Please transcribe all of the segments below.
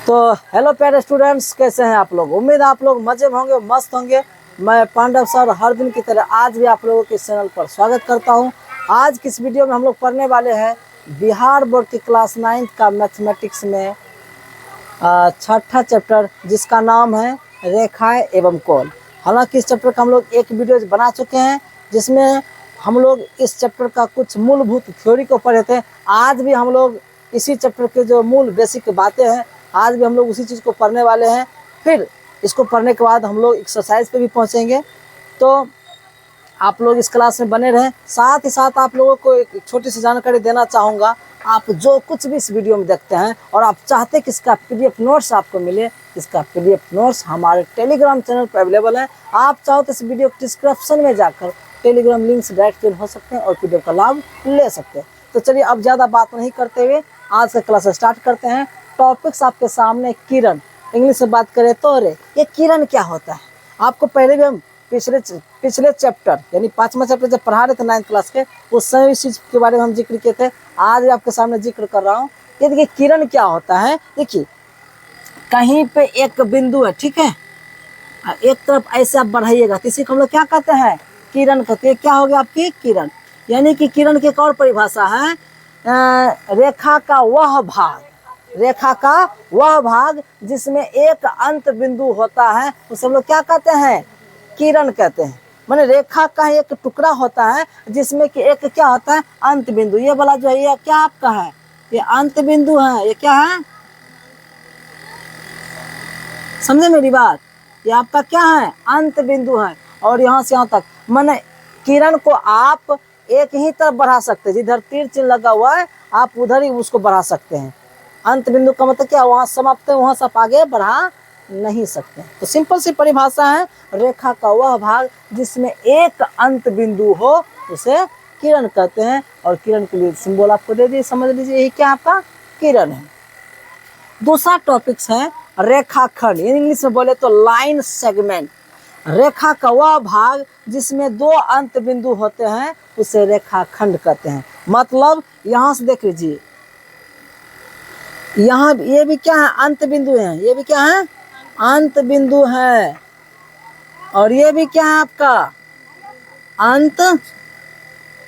तो हेलो प्यारे स्टूडेंट्स, कैसे हैं आप लोग। उम्मीद है आप लोग मजे में होंगे, मस्त होंगे। मैं पांडव सर हर दिन की तरह आज भी आप लोगों के चैनल पर स्वागत करता हूं। आज की इस वीडियो में हम लोग पढ़ने वाले हैं बिहार बोर्ड की क्लास 9 का मैथमेटिक्स में छठा चैप्टर, जिसका नाम है रेखाएं एवं कोण। हालांकि इस चैप्टर का हम लोग एक वीडियो बना चुके हैं, जिसमें हम लोग इस चैप्टर का कुछ मूलभूत थ्योरी को पढ़े थे। आज भी हम लोग इसी चैप्टर के जो मूल बेसिक बातें हैं, आज भी हम लोग उसी चीज़ को पढ़ने वाले हैं। फिर इसको पढ़ने के बाद हम लोग एक्सरसाइज पे भी पहुंचेंगे। तो आप लोग इस क्लास में बने रहें। साथ ही साथ आप लोगों को एक छोटी सी जानकारी देना चाहूँगा। आप जो कुछ भी इस वीडियो में देखते हैं और आप चाहते हैं कि इसका पीडीएफ नोट्स आपको मिले, इसका पीडीएफ नोट्स हमारे टेलीग्राम चैनल पर अवेलेबल है। आप चाहो तो इस वीडियो के डिस्क्रिप्शन में जाकर टेलीग्राम लिंक से डायरेक्ट ज्वाइन हो सकते हैं और पीडीएफ का लाभ ले सकते हैं। तो चलिए अब ज़्यादा बात नहीं करते हुए आज का क्लास स्टार्ट करते हैं। टॉपिक्स आपके सामने किरण, इंग्लिश में बात करें तो रे। ये किरण क्या होता है, आपको पहले भी हम पिछले चैप्टर यानी 5वां चैप्टर जब पढ़ा रहे थे 9th क्लास के, उस समय इस चीज़ के बारे में हम जिक्र किए थे। आज भी आपके सामने जिक्र कर रहा हूँ। ये देखिए किरण क्या होता है। देखिए कहीं पे एक बिंदु है, ठीक है, एक तरफ ऐसे आप बढ़ाइएगा तो इसी को हम लोग क्या कहते हैं, किरण कहते हैं। क्या हो गया आपकी किरण। यानी कि किरण की एक और परिभाषा है, रेखा का वह भाग, रेखा का वह भाग जिसमें एक अंत बिंदु होता है, उसे हम लोग क्या कहते हैं, किरण कहते हैं। माने रेखा का एक टुकड़ा होता है जिसमें कि एक क्या होता है, अंत बिंदु। ये वाला जो है ये क्या आपका है, ये अंत बिंदु है। ये क्या है, समझे मेरी बात, ये आपका क्या है, अंत बिंदु है। और यहाँ से यहाँ तक माने किरण को आप एक ही तरफ बढ़ा सकते हैं, जिधर तीर चिन्ह लगा हुआ है आप उधर ही उसको बढ़ा सकते हैं। अंत बिंदु का मतलब क्या, वहाँ समाप्त है, वहाँ से आप आगे बढ़ा नहीं सकते। तो सिंपल सी परिभाषा है, रेखा का वह भाग जिसमें एक अंत बिंदु हो उसे किरण कहते हैं। और किरण के लिए सिंबल आपको दे दिए, समझ लीजिए यही क्या आपका किरण है। दूसरा टॉपिक्स है रेखाखंड, इंग्लिश में बोले तो लाइन सेगमेंट। रेखा का वह भाग जिसमें दो अंत बिंदु होते हैं उसे रेखाखंड कहते हैं। मतलब यहाँ से देख लीजिए, यहाँ ये भी क्या है, अंत बिंदु है, ये भी क्या है, अंत बिंदु है। और ये भी क्या है आपका, अंत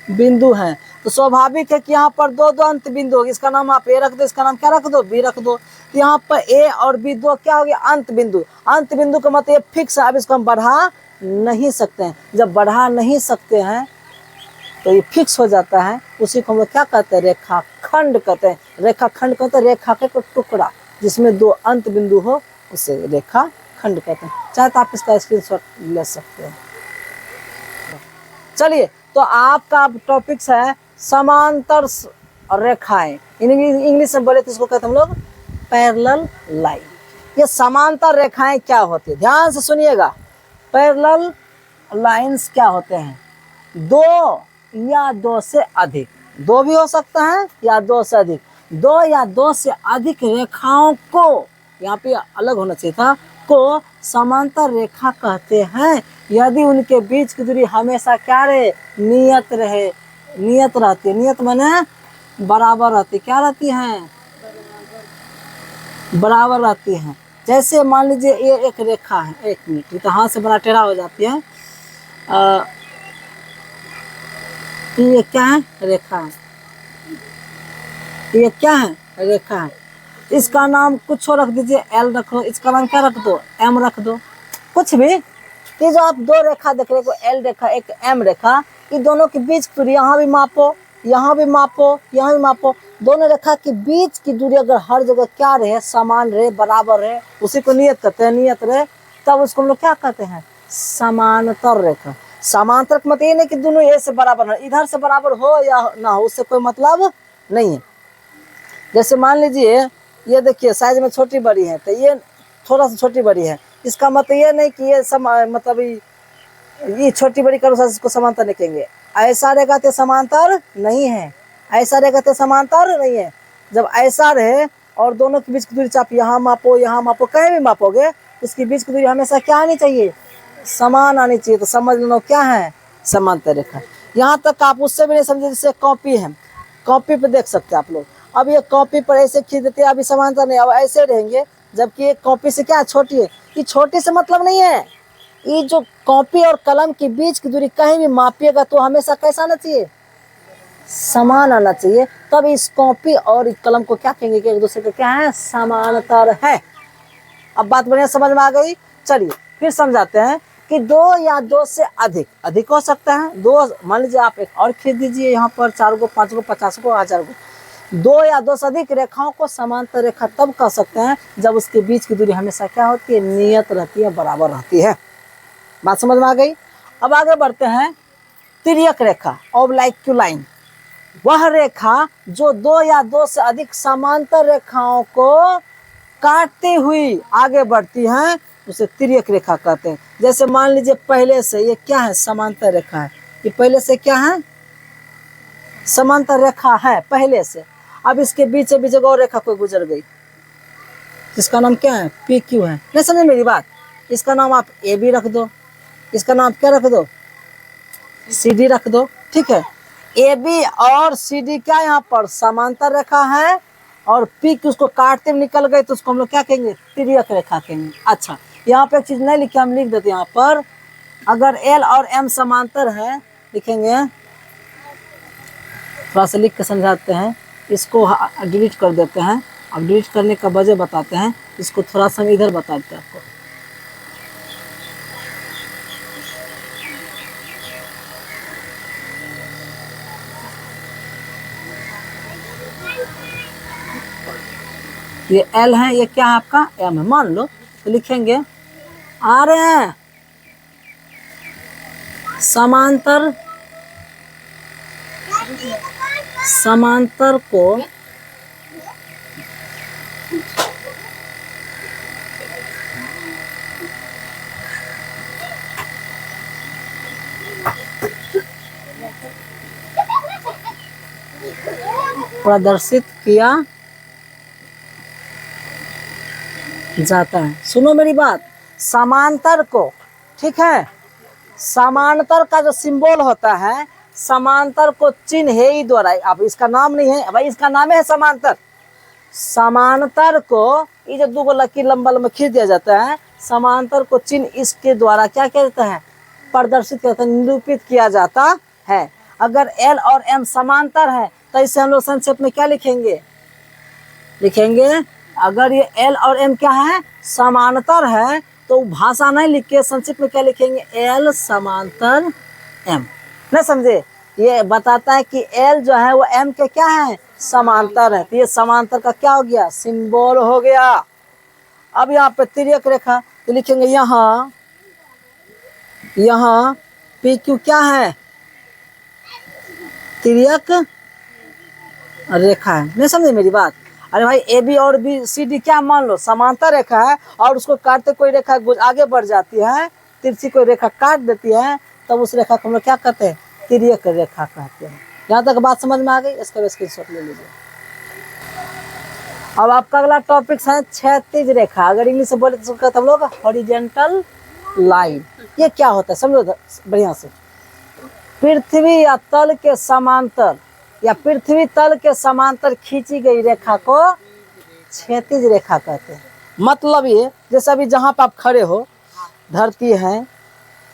बिंदु है। तो स्वाभाविक है कि यहाँ पर दो अंत बिंदु होगी। इसका नाम आप ए रख दो, इसका नाम क्या रख दो, बी रख दो। तो यहाँ पर ए और बी दो क्या हो गया, अंत बिंदु। अंत बिंदु का मतलब फिक्स है, अब इसको हम बढ़ा नहीं सकते हैं। जब बढ़ा नहीं सकते हैं तो ये फिक्स हो जाता है, उसी को हम लोग क्या कहते हैं, रेखाखंड कहते हैं। रेखाखंड कहते हैं रेखा का टुकड़ा जिसमें दो अंत बिंदु हो उसे रेखाखंड कहते हैं। चाहे तो आप इसका स्क्रीनशॉट ले सकते हैं। चलिए, तो आपका टॉपिक्स है समांतर रेखाएं। इंग्लिश में बोले तो इसको कहते हैं हम लोग पैरेलल लाइन। ये समांतर रेखाएं क्या होती है, ध्यान से सुनिएगा। पैरेलल लाइंस क्या होते हैं, दो या दो से अधिक, दो भी हो सकता है या दो से अधिक, दो या दो से अधिक रेखाओं को, यहाँ पे अलग होना चाहिए था, को समांतर रेखा कहते हैं। यदि उनके बीच की दूरी हमेशा क्या रहे, नियत रहे, नियत रहती है। नियत माने बराबर रहती, क्या रहती है, बराबर रहती है। जैसे मान लीजिए ये एक रेखा है, एक मिनट, ये तो हाथ से बड़ा टेढ़ा हो जाती है। ये क्या है, रेखा है। ये क्या है, रेखा है। इसका नाम कुछ और रख दीजिए, एल रखो, इसका नाम क्या रख दो, एम रख दो, कुछ भी। ये जो आप दो रेखा देख रहे हो, एल रेखा एक एम रेखा, ये दोनों के बीच की दूरी यहाँ भी मापो, यहाँ भी मापो, यहाँ भी मापो। दोनों रेखा के बीच की दूरी अगर हर जगह क्या रहे, समान रहे, बराबर रहे, उसी को नियत कहते हैं। नियत रहे तब उसको हम लोग क्या कहते हैं, समांतर रेखा। समांतर का मतलब ये नहीं कि दोनों ए से बराबर है, इधर से बराबर हो या ना हो उससे कोई मतलब नहीं है। जैसे मान लीजिए ये देखिए साइज में छोटी बड़ी है, तो ये थोड़ा सा छोटी बड़ी है, इसका मतलब ये नहीं कि ये मतलब ये छोटी बड़ी करो इसको समांतर लिखेंगे। ऐसा रहेगा तो समांतर नहीं है, ऐसा रहेगा तो समांतर नहीं है। जब ऐसा रहे और दोनों के बीच की दूरी आप यहाँ मापो, यहाँ मापो, कहीं भी मापोगे, उसके बीच की दूरी हमेशा क्या आनी चाहिए, समान आनी चाहिए। तो समझ लो क्या है, समांतर रेखा। यहाँ तक आप उससे भी नहीं समझे, जैसे कॉपी है, कॉपी पे देख सकते हैं आप लोग। अब ये कॉपी पर ऐसे खींच देते हैं, अभी समांतर नहीं, अब ऐसे रहेंगे। जबकि ये कॉपी से क्या छोटी है। ये छोटी से मतलब नहीं है, ये जो कॉपी और कलम के बीच की दूरी कहीं भी मापिएगा तो हमेशा कैसा आना चाहिए, समान आना चाहिए। तब इस कॉपी और इस कलम को क्या कहेंगे कि एक दूसरे के क्या है, समांतर है। अब बात बढ़िया समझ में आ गई। चलिए फिर समझाते हैं कि दो या दो से अधिक, अधिक हो सकता है। दो, मान लीजिए आप एक और खींच दीजिए यहाँ पर, 4 को 5 को 50 को 1000 को, दो या दो से अधिक रेखाओं को समांतर रेखा तब कह सकते हैं जब उसके बीच की दूरी हमेशा क्या होती है, नियत रहती है, बराबर रहती है। बात समझ में आ गई। अब आगे बढ़ते हैं। तिर्यक रेखा, ऑब्लाइक लाइन, वह रेखा जो दो या दो से अधिक समांतर रेखाओं को काटती हुई आगे बढ़ती हैं उसे तिर्यक रेखा कहते हैं। जैसे मान लीजिए पहले से ये क्या है, समांतर रेखा है, ये पहले से क्या है, समांतर रेखा है पहले से। अब इसके बीच बीच एक और रेखा कोई गुजर गई, इसका नाम क्या है, पी क्यू है। नहीं समझे मेरी बात, इसका नाम आप ए बी रख दो, इसका नाम क्या रख दो, सी डी रख दो, ठीक है। ए बी और सी डी क्या यहाँ पर समांतर रेखा है, और पी की उसको काटते हुए निकल गए तो उसको हम लोग क्या कहेंगे, तिर्यक रेखा कहेंगे। अच्छा यहाँ पे एक चीज नहीं लिखे, हम लिख देते यहाँ पर, अगर एल और एम समांतर है, लिखेंगे, थोड़ा सा लिख के समझाते हैं, इसको डिलीट कर देते हैं। अब डिलीट करने का वजह बताते हैं, इसको थोड़ा सा इधर बता देते हैं आपको। ये एल है, ये क्या है आपका, एम है, मान लो, तो लिखेंगे आ रहे हैं समांतर, समांतर को प्रदर्शित किया जाता है। सुनो मेरी बात, समांतर को, ठीक है, समांतर का जो सिंबल होता है, समांतर को चिन्ह है ही द्वारा, अब इसका नाम नहीं है भाई, इसका नाम है समांतर। समांतर को ये जो दो लकीर लंबा लंबा खींच दिया जाता है, समांतर को चिन्ह इसके द्वारा क्या किया जाता है, प्रदर्शित किया जाता है, निरूपित किया जाता है। अगर एल और एम समांतर है तो इसे हम लोग संक्षेप में क्या लिखेंगे, लिखेंगे अगर ये एल और एम क्या है, समांतर है, तो भाषा नहीं लिख के संक्षिप्त में क्या लिखेंगे, एल समांतर एम। नहीं समझे, ये बताता है कि एल जो है वो एम के क्या है, समांतर है, तो ये समांतर का क्या हो गया, सिंबल हो गया। अब यहाँ पे तिर्यक रेखा, तो लिखेंगे यहाँ, यहाँ पी क्यू क्या है, तिर्यक रेखा है। नहीं समझे मेरी बात। अरे भाई ए बी और बी सी डी क्या मान लो समांतर रेखा है, और उसको काटते कोई रेखा आगे बढ़ जाती है, तिरछी कोई रेखा काट देती है, तब उस रेखा को हम लोग क्या कहते हैं, तिर्यक रेखा कहते हैं। यहाँ तक बात समझ में आ गई, इसका स्क्रीनशॉट ले लीजिए। अब आपका अगला टॉपिक है क्षैतिज रेखा। अगर इंग्लिश से बोले तो कहते हम लोग हॉरिजॉन्टल लाइन। ये क्या होता है समझो बढ़िया से, पृथ्वी या तल के समांतर या पृथ्वी तल के समांतर खींची गई रेखा को क्षैतिज रेखा कहते हैं। मतलब ये जैसे अभी जहाँ पर आप खड़े हो, धरती है,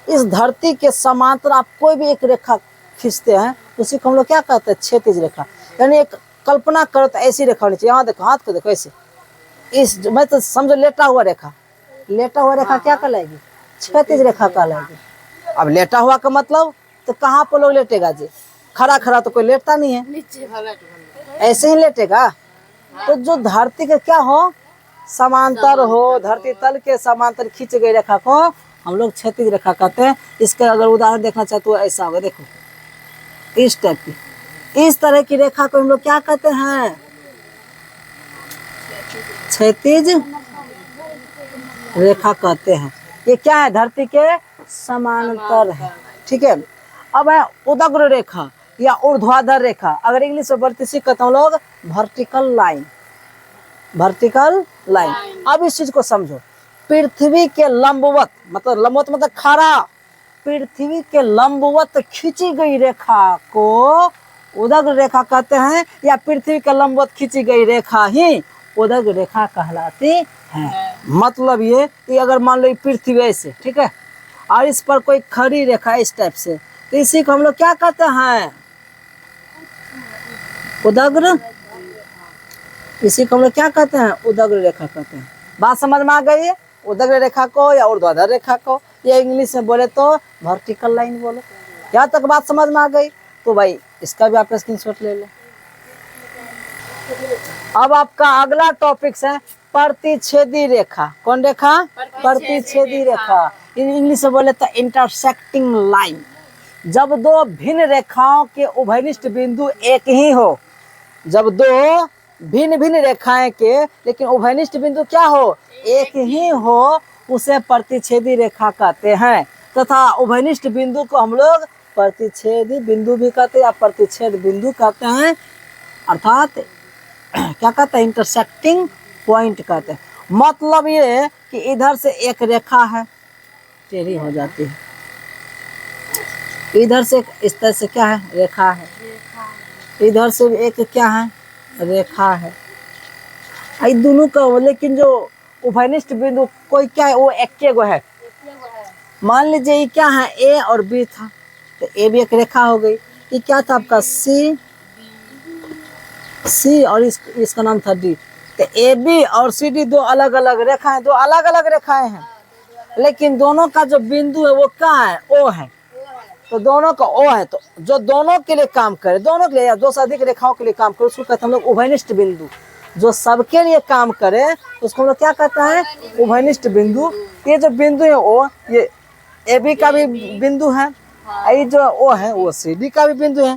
इस धरती के समांतर आप कोई भी एक रेखा खींचते हैं, उसी को हम लोग क्या कहते हैं, क्षैतिज रेखा। यानी एक कल्पना करो तो ऐसी रेखा होनी चाहिए, यहाँ देखो, हाथ को देखो ऐसे, इस मैं तो समझो लेटा हुआ रेखा, लेटा हुआ रेखा क्या कहलाएगी, क्षैतिज रेखा कहलाएगी। अब लेटा हुआ का मतलब तो कहाँ पर लोग लेटेगा जी, खड़ा खड़ा तो कोई लेटता नहीं है, ऐसे ही लेटेगा। तो जो धरती के क्या हो, समांतर हो, धरती तल के समांतर खींच गई रेखा को हम लोग क्षैतिज रेखा कहते हैं। इसका अगर उदाहरण देखना चाहते हो ऐसा होगा, देखो इस टाइप की, इस तरह की रेखा को हम लोग क्या कहते हैं, क्षैतिज रेखा कहते हैं। ये क्या है, धरती के समांतर है, ठीक है। अब है उदग्र रेखा या ऊर्ध्वाधर रेखा। अगर इंग्लिश में बढ़ती सी कहते हैं लोग वर्टिकल लाइन, वर्टिकल लाइन। अब इस चीज को समझो, पृथ्वी के लंबवत मतलब खड़ा, पृथ्वी के लंबवत खींची गई रेखा को उदग्र रेखा कहते हैं, या पृथ्वी के लंबवत खींची गई रेखा ही उदग्र रेखा कहलाती है। मतलब ये कि अगर मान लो पृथ्वी ऐसे, ठीक है, और इस पर कोई खड़ी रेखा इस टाइप से, तो इसी को हम लोग क्या कहते हैं? उदग्र। इसी को हम लोग क्या कहते हैं? उदग्र रेखा कहते हैं। बात समझ में आ गई है? उदग्र रेखा को या ऊर्ध्वाधर रेखा को, या इंग्लिश में बोले तो वर्टिकल लाइन बोलो। यहाँ तक बात समझ में आ गई? तो भाई इसका भी आप स्क्रीनशॉट ले लें। अब आपका अगला टॉपिक है प्रतिच्छेदी रेखा। कौन रेखा? प्रतिच्छेदी रेखा। इंग्लिश में बोले तो इंटरसेक्टिंग लाइन। जब दो भिन्न रेखाओं के उभयनिष्ठ बिंदु एक ही हो, जब दो भिन्न भिन्न रेखाएं के लेकिन उभयनिष्ठ बिंदु क्या हो? एक ही हो, उसे प्रतिच्छेदी रेखा कहते हैं। तथा उभयनिष्ठ बिंदु को हम लोग प्रतिच्छेदी बिंदु भी कहते हैं या प्रतिच्छेद बिंदु कहते हैं, अर्थात क्या कहते हैं? इंटरसेक्टिंग पॉइंट कहते हैं। मतलब ये कि इधर से एक रेखा है, टेढ़ी हो जाती है, इधर से इस तरह से क्या है? रेखा है, इधर से एक क्या है? रेखा है। दोनों का, लेकिन जो उभयनिष्ठ बिंदु कोई क्या है? वो एक गो है। मान लीजिए ये क्या है? ए और बी था, तो ए भी एक रेखा हो गई। ये क्या था आपका? सी और इसका नाम था डी। तो ए बी और सी डी दो अलग अलग रेखाएं, दो अलग अलग रेखाएं हैं, लेकिन दोनों का जो बिंदु है वो क्या है? ओ है। तो दोनों का ओ है, तो जो दोनों के लिए काम करे, दोनों के लिए या दो से अधिक रेखाओं के लिए काम करे, उसको कहते हैं हम लोग उभयनिष्ठ बिंदु। जो सबके लिए काम करे उसको हम लोग क्या कहते हैं? उभयनिष्ठ बिंदु। ये जो बिंदु है ओ, ये ए बी का भी बिंदु है, ये जो ओ है वो सी डी का भी बिंदु है।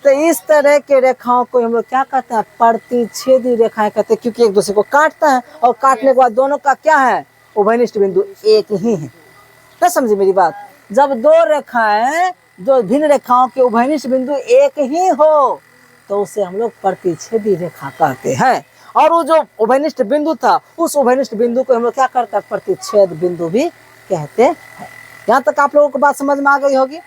तो इस तरह के रेखाओं को हम लोग क्या कहते हैं? प्रतिच्छेदी रेखाएं कहते हैं, क्योंकि एक दूसरे को काटता है और काटने के बाद दोनों का क्या है? उभयनिष्ठ बिंदु एक ही है। क्या समझे मेरी बात? जब दो रेखाएं, दो भिन्न रेखाओं के उभयनिष्ठ बिंदु एक ही हो, तो उसे हम लोग प्रतिच्छेदी रेखा कहते हैं। और वो जो उभयनिष्ठ बिंदु था, उस उभयनिष्ठ बिंदु को हम लोग क्या करते हैं? प्रतिच्छेद बिंदु भी कहते हैं। यहाँ तक आप लोगों को बात समझ में आ गई होगी।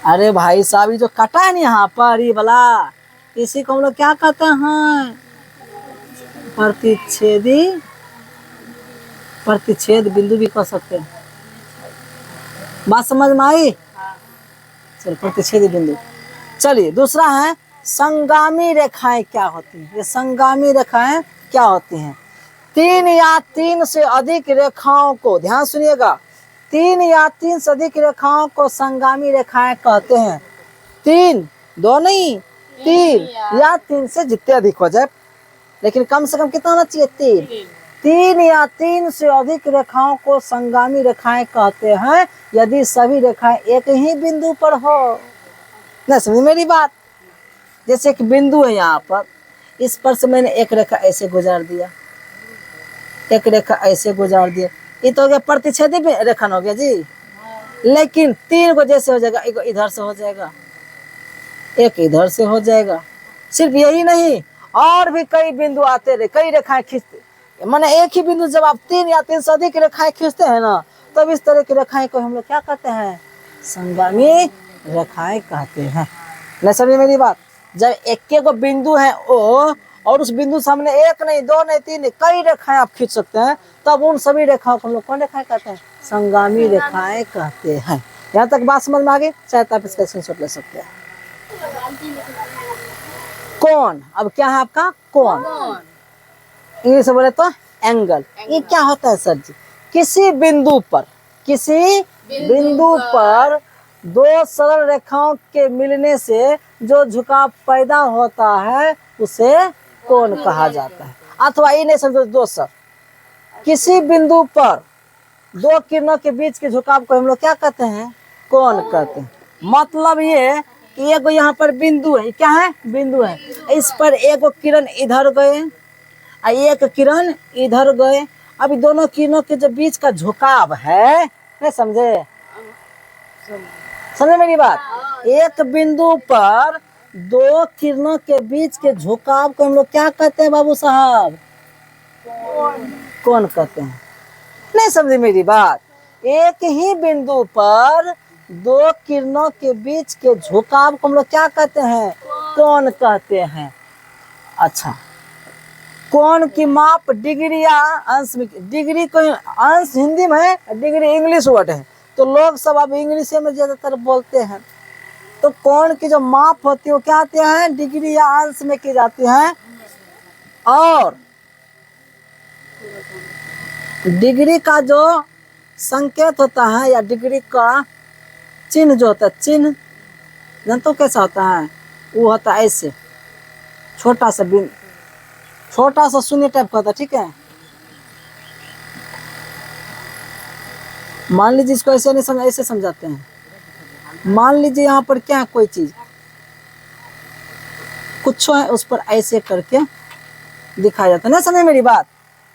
अरे भाई साहब, ये जो कटा है ना यहाँ पर, ये वाला, इसी को हम लोग क्या कहते हैं? प्रतिच्छेद बिंदु भी कह सकते हैं। बात समझ में आई? चल, प्रतिच्छेदी बिंदु। चलिए दूसरा है संगामी रेखाएं क्या होती हैं? ये संगामी रेखाएं क्या होती हैं? तीन या तीन से अधिक रेखाओं को, ध्यान सुनिएगा, तीन या तीन से अधिक रेखाओं को संगामी रेखाएं कहते हैं। तीन, दो नहीं, तीन या तीन से जितने अधिक हो जाए, लेकिन कम से कम कितना होना चाहिए? तीन। तीन या तीन से अधिक रेखाओं को संगामी रेखाएं कहते हैं यदि सभी रेखाएं एक ही बिंदु पर हो। नहीं समझ मेरी बात? जैसे एक बिंदु है यहाँ पर, इस पर से मैंने एक रेखा ऐसे गुजार दिया, एक रेखा ऐसे गुजार दिया, ये तो हो गया प्रतिच्छेदी रेखा हो गया जी। लेकिन तीन को जैसे हो जाएगा, एक इधर से हो जाएगा, एक इधर से हो जाएगा। सिर्फ यही नहीं, और भी कई बिंदु आते रहे, कई रेखाएं खींचते, माने एक ही बिंदु जब आप तीन या तीन से अधिक रेखाएं खींचते हैं ना, तब इस तरह की रेखाएं को हम लोग क्या कहते हैं? संगामी रेखाएं कहते हैं। नहीं समझे मेरी बात? जब एक को बिंदु है ओ, और उस बिंदु से हमने एक नहीं, दो नहीं, तीन नहीं, कई रेखाएं आप खींच सकते हैं, तब उन सभी रेखाओं को हम लोग कौन रेखाएं कहते हैं? संगामी रेखाएं कहते हैं। यहाँ तक बात समझ में आ गई? चाहे आप इसका स्क्रीनशॉट ले सकते हैं। कोण, अब क्या है आपका? कोण। इंग्लिश में बोले तो एंगल। ये क्या होता है सर जी? किसी बिंदु पर, किसी बिंदु पर दो सरल रेखाओं के मिलने से जो झुकाव पैदा होता है उसे कोण कहा जाता है। अथवा ये नहीं समझो, दोस्तों, किसी बिंदु पर दो किरणों के बीच के झुकाव को हम लोग क्या कहते हैं? कोण कहते हैं। मतलब ये कि एक यहाँ पर बिंदु है, क्या है? बिंदु है, इस पर एक किरण इधर गए, एक किरण इधर गए। अभी दोनों किरणों के जो बीच का झुकाव है, नहीं समझे? समझे मेरी बात? एक बिंदु पर दो किरणों के बीच के झुकाव को हम लोग क्या कहते हैं बाबू साहब? कोण कहते हैं। नहीं समझे मेरी बात? एक ही बिंदु पर दो किरणों के बीच के झुकाव को हम लोग क्या कहते हैं? कोण कहते हैं। अच्छा, कोण की माप डिग्री या अंश में, डिग्री को अंश हिंदी में है, डिग्री इंग्लिश वर्ड है, तो लोग सब अब इंग्लिश में ज्यादातर बोलते हैं। तो कोण की जो माप होती है वो क्या आती है, डिग्री या अंश में की जाती है। और डिग्री का जो संकेत होता है या डिग्री का चिन्ह जो होता है, चिन्ह जानते हो कैसा होता है, वो होता है ऐसे छोटा सा बिन, छोटा सा शून्य टाइप का होता है, ठीक है। मान लीजिए इसको ऐसे नहीं समझ, ऐसे समझाते हैं। मान लीजिए यहाँ पर क्या है, कोई चीज कुछ है, उस पर ऐसे करके दिखाया जाता है ना, समझे मेरी बात।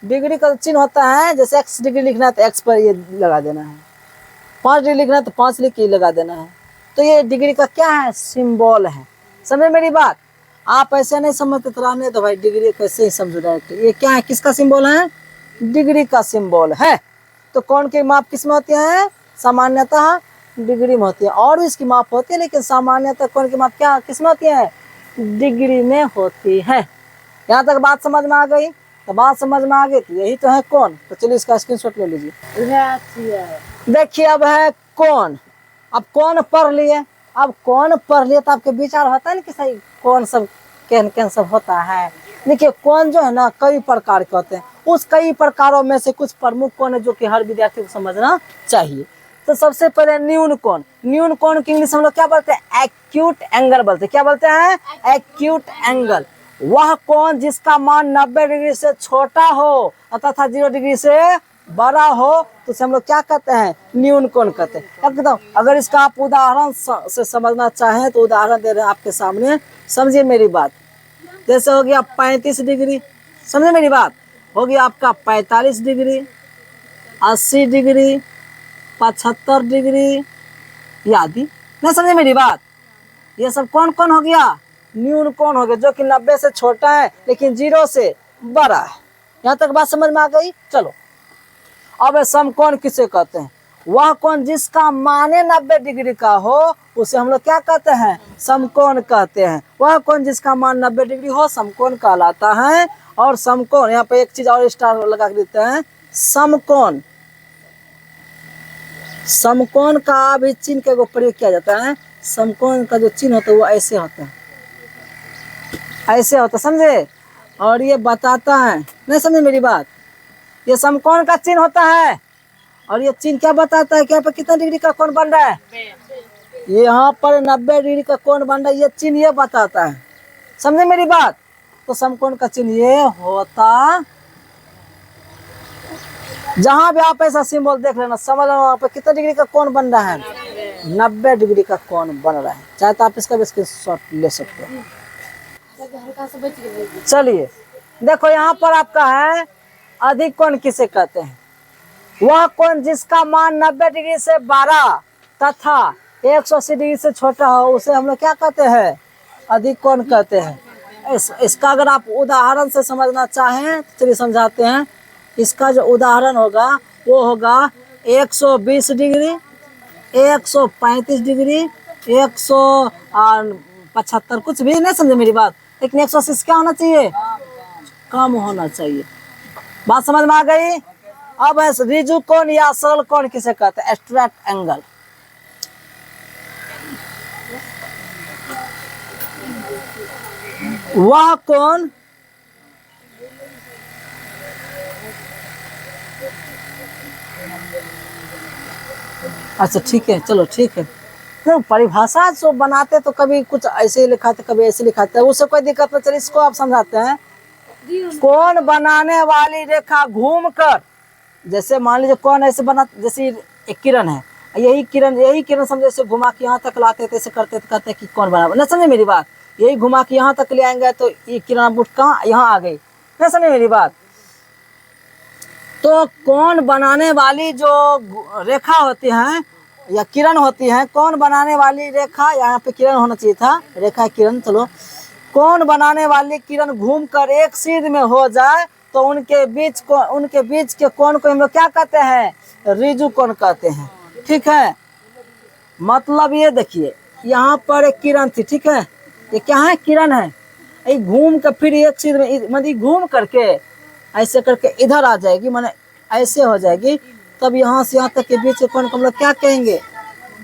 डिग्री का चिन्ह होता है, जैसे x डिग्री लिखना है तो x पर ये लगा देना है, 5 डिग्री लिखना है तो 5 लिख के लगा देना है। तो ये डिग्री का क्या है, सिंबल है, समझे मेरी बात। आप ऐसे नहीं समझते तो रहने दो भाई, डिग्री कैसे ही समझो डायरेक्ट। ये क्या है, किसका सिंबल है, डिग्री का सिंबल है। तो कोण की माप किस में होती है, सामान्यतः डिग्री में होती है, और भी इसकी माप होती है, लेकिन सामान्यतः कोण की माप क्या किस में होती है, डिग्री में होती है। यहाँ तक बात समझ में आ गई, तो बात समझ में आ गई तो यही तो है कोण। तो चलिए इसका स्क्रीनशॉट ले लीजिए। देखिए अब है कोण, अब कोण पढ़ लिए, अब कोण पढ़ लिए तो आपके विचार होता है ना कि सही कौन सब कैन सब होता है। देखिए कोण जो है ना कई प्रकार के होते हैं, उस कई प्रकारों में से कुछ प्रमुख कोण है जो कि हर विद्यार्थी को समझना चाहिए। तो सबसे पहले न्यून कोण, न्यून कोण की इंग्लिश हम लोग क्या बोलते हैं, एक्यूट एंगल बोलते हैं। क्या बोलते हैं, एक्यूट एंगल। वह कोण जिसका मान 90 डिग्री से छोटा हो तथा 0 डिग्री से बड़ा हो तो उसे हम लोग क्या कहते हैं, न्यून कोण कहते हैं। अब बताओ, अगर इसका आप उदाहरण से समझना चाहें तो उदाहरण दे रहे हैं आपके सामने, समझिए मेरी बात। जैसे हो गया 35 डिग्री, समझे मेरी बात, हो गया आपका 45 डिग्री, 80 डिग्री, 75 डिग्री आदि, नहीं समझे मेरी बात। ये सब कौन कौन हो गया, न्यून कोण हो गया, जो कि 90 से छोटा है लेकिन 0 से बड़ा है। यहाँ तक बात समझ में आ गई। चलो अब समकोण किसे कहते हैं, वह कोण जिसका माने 90 डिग्री का हो उसे हम लोग क्या कहते हैं, समकोण कहते हैं। वह कोण जिसका मान 90 डिग्री हो समकोण कहलाता है। और समकोण, यहाँ पे एक चीज और स्टार लगा के देते हैं, समकोण, समकोण का भी चिन्ह का प्रयोग किया जाता है। समकोण का जो चिन्ह होता है वो ऐसे होता है, ऐसे होता, समझे। और ये बताता है, नहीं समझे मेरी बात, ये समकोण का चिन्ह होता है। और ये चिन्ह क्या बताता है कि यहाँ पर कितना डिग्री का कोण बन रहा है, यहाँ पर 90 डिग्री का कोण बन रहा है, ये चिन्ह ये बताता है, समझे मेरी बात। तो समकोण का चिन्ह ये होता, जहां भी आप ऐसा सिंबल देख लेना समझ लेना वहां पर कितना डिग्री का कोण बन रहा है, 90 डिग्री का कोण बन रहा है। चाहे तो आप इसका भी स्क्रीनशॉट ले सकते हो। चलिए देखो यहाँ पर आपका है अधिक कोण किसे कहते हैं, वह कोण जिसका मान 90 डिग्री से बड़ा तथा 180 डिग्री से छोटा हो उसे हम लोग क्या कहते हैं, अधिक कोण कहते हैं। इसका अगर आप उदाहरण से समझना चाहें तो चलिए समझाते हैं। इसका जो उदाहरण होगा वो होगा 120 डिग्री, 135 डिग्री, 175, कुछ भी नहीं समझे मेरी बात, लेकिन 180 क्या होना चाहिए, कम होना चाहिए। बात समझ में आ गई। अब रिजु कोण या सरल कोण किसे कहते हैं, स्ट्रेट एंगल। वह कोण अच्छा ठीक है, चलो ठीक है। तो परिभाषा जो बनाते तो कभी कुछ ऐसे ही लिखाते कभी ऐसे लिखाते, उससे कोई दिक्कत नहीं। चलिए इसको आप समझाते हैं। कोण बनाने वाली रेखा घूमकर, जैसे मान लीजिए कोण ऐसे बना, जैसे एक किरण है, यही किरण समझे ऐसे घुमा के यहाँ तक लाते थे, ऐसे करते थे, कहते हैं कि कौन बना, नहीं समझे मेरी बात। यही घुमा के यहाँ तक ले आएंगे तो ये किरण बुट कहाँ यहाँ आ गई, नहीं समझे मेरी बात। तो कोण बनाने वाली जो रेखा होती है या किरण होती है, कोण बनाने वाली रेखा, यहाँ पे किरण होना चाहिए था, रेखा किरण, चलो कोण बनाने वाली किरण घूमकर एक सीध में हो जाए तो उनके बीच के कोण को हम लोग क्या कहते हैं, रिजु कोण कहते हैं। ठीक है, मतलब ये देखिए यहाँ पर एक किरण थी, ठीक है, ये क्या है, किरण है, ये घूम के फिर एक सीध में मतलब घूम करके ऐसे करके इधर आ जाएगी, माने ऐसे हो जाएगी। तब यहाँ से यहाँ तक के बीच के कोण को हम लोग क्या कहेंगे,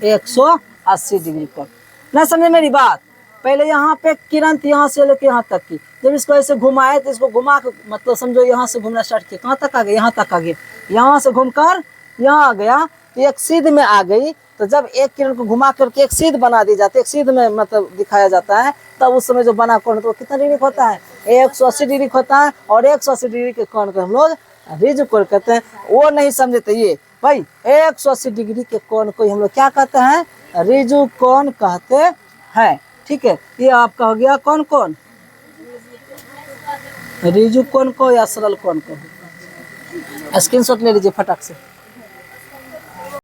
180 डिग्री कोण। नहीं समझे मेरी बात। पहले यहाँ पे किरण थी, यहाँ से लेके यहाँ तक की, जब इसको ऐसे घुमाए तो इसको घुमा के मतलब समझो यहाँ से घूमना स्टार्ट किया, कहाँ तक आ गया, यहाँ तक आ गया। यहाँ से घूमकर यहाँ आ गया तो एक सीध में आ गई। तो जब एक किरण को घुमा करके एक सीध बना दी जाती है, एक सीध में मतलब दिखाया जाता है, तब उस समय जो बना कोण तो कितना डिग्री होता है, 180 डिग्री होता है। और 180 डिग्री के कोण को हम लोग रिज कोण कहते हैं। वो नहीं समझते ये भाई, 180 डिग्री के कोण को हम लोग क्या कहते हैं, रिजु कोण कहते हैं। ठीक है, ये आपका हो गया कौन कौन, रिजु कोण को या सरल कोण को। स्क्रीनशॉट ले लीजिए फटाक से।